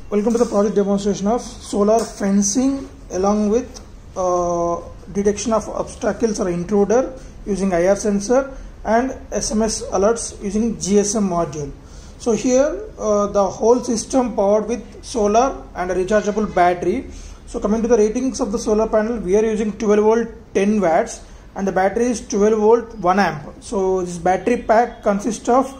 Welcome to the project demonstration of solar fencing along with detection of obstacles or intruder using IR sensor and SMS alerts using GSM module. So here the whole system powered with solar and a rechargeable battery. So coming to the ratings of the solar panel, we are using 12 volt 10 watts and the battery is 12 volt 1 amp. So this battery pack consists of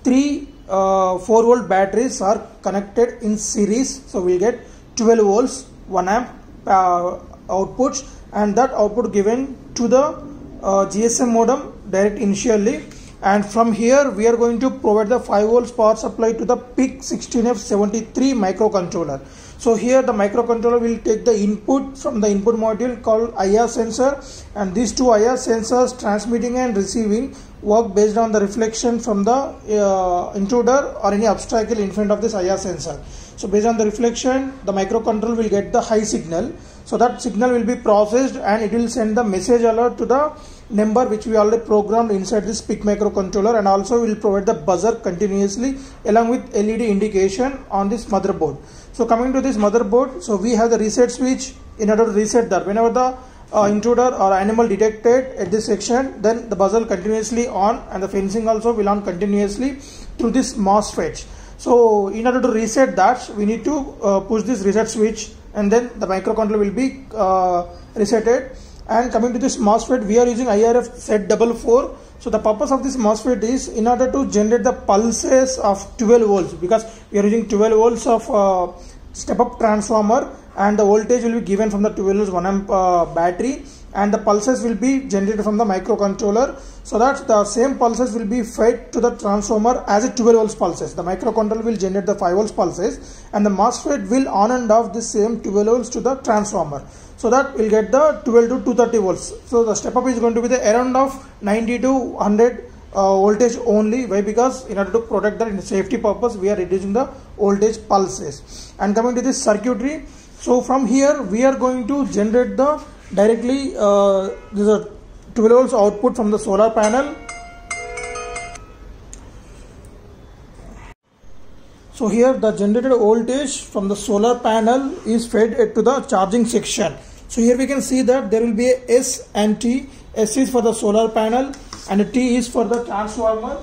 three 4 volt batteries are connected in series, so we'll get 12 volts 1 amp outputs, and that output given to the GSM modem direct initially, and from here we are going to provide the 5 volts power supply to the PIC16F73 microcontroller. So here the microcontroller will take the input from the input module called IR sensor, and these two IR sensors transmitting and receiving work based on the reflection from the intruder or any obstacle in front of this IR sensor. So based on the reflection, the microcontroller will get the high signal. So that signal will be processed and it will send the message alert to the number which we already programmed inside this PIC microcontroller, and also will provide the buzzer continuously along with LED indication on this motherboard. So coming to this motherboard, so we have the reset switch in order to reset that. Whenever the intruder or animal detected at this section, then the buzzer continuously on and the fencing also will on continuously through this MOSFET. So in order to reset that, we need to push this reset switch, and then the microcontroller will be resetted. And coming to this MOSFET, we are using IRF Z44. So the purpose of this MOSFET is in order to generate the pulses of 12 volts, because we are using 12 volts of step up transformer, and the voltage will be given from the 12 volts 1 amp battery, and the pulses will be generated from the microcontroller, so that the same pulses will be fed to the transformer as a 12 volts pulses. The microcontroller will generate the 5 volts pulses, and the MOSFET will on and off the same 12 volts to the transformer, so that we'll get the 12 to 230 volts. So the step up is going to be the around of 90 to 100 voltage only. Why? Because in order to protect that in safety purpose, we are reducing the voltage pulses. And coming to this circuitry, so from here we are going to generate the directly this is a 12 volts output from the solar panel. So here the generated voltage from the solar panel is fed to the charging section. So here we can see that there will be a S and T. S is for the solar panel and a T is for the transformer.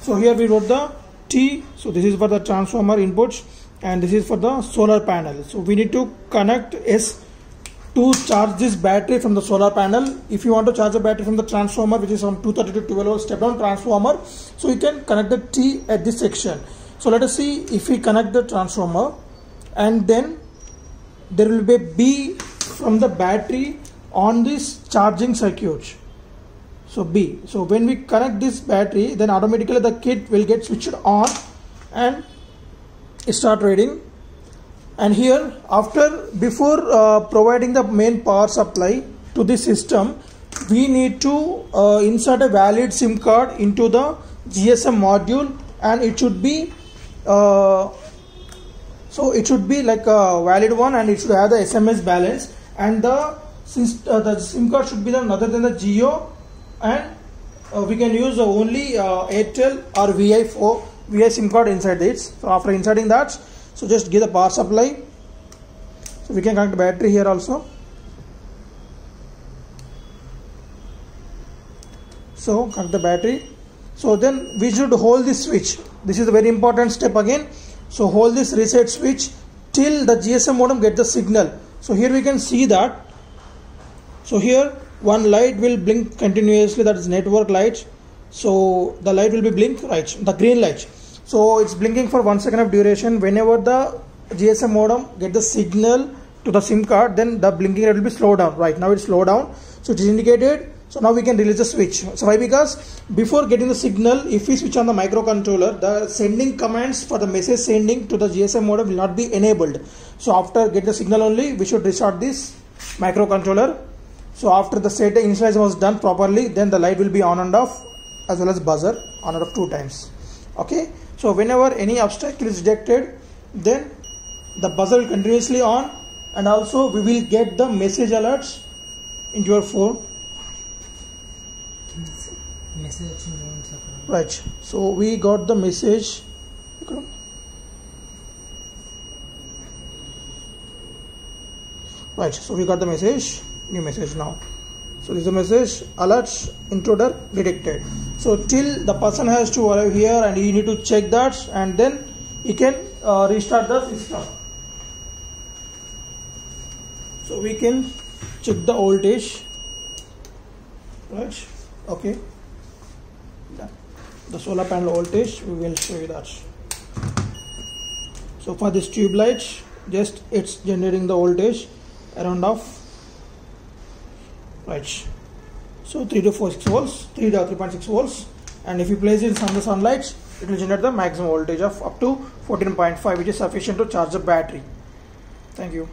So here we wrote the T. So this is for the transformer inputs and this is for the solar panel. So we need to connect S to charge this battery from the solar panel. If you want to charge the battery from the transformer, which is on 230 to 12 volt step down transformer, so you can connect the T at this section. So let us see if we connect the transformer, and then there will be a B from the battery on this charging circuit. So B. So when we connect this battery, then automatically the kit will get switched on and start reading. And here before providing the main power supply to the system, we need to insert a valid SIM card into the GSM module, and it should be so it should be like a valid one, and it should have the SMS balance, and the SIM card should be none other than the Jio, and we can use only Airtel or VI SIM card inside this. So after inserting that, so just give the power supply. So we can connect the battery here also. So connect the battery. So then we should hold this switch. This is a very important step again. So hold this reset switch till the GSM modem get the signal. So here we can see that. So here one light will blink continuously, that is network light. So the light will be blink, right, the green light. So it's blinking for 1 second of duration. Whenever the GSM modem get the signal to the SIM card, then the blinking light will be slowed down. Right now it's slowed down, so it is indicated. So now we can release the switch. So why? Because before getting the signal, if we switch on the microcontroller, the sending commands for the message sending to the GSM modem will not be enabled. So after get the signal only, we should restart this microcontroller. So after the set initialization was done properly, then the light will be on and off, as well as buzzer on and off 2 times. Okay. So whenever any obstacle is detected, then the buzzer will continuously on, and also we will get the message alerts into your phone. Right. So we got the message. Right, so we got the message, new message now. So this is the message, alerts intruder detected. So till the person has to arrive here and you need to check that, and then he can restart the system. So we can check the voltage, right? Okay, the solar panel voltage, we will show you that. So for this tube light, just it's generating the voltage around of, right, so 3 to 4 6 volts, 3.6 volts, and if you place it in the sunlight, it will generate the maximum voltage of up to 14.5, which is sufficient to charge the battery. Thank you.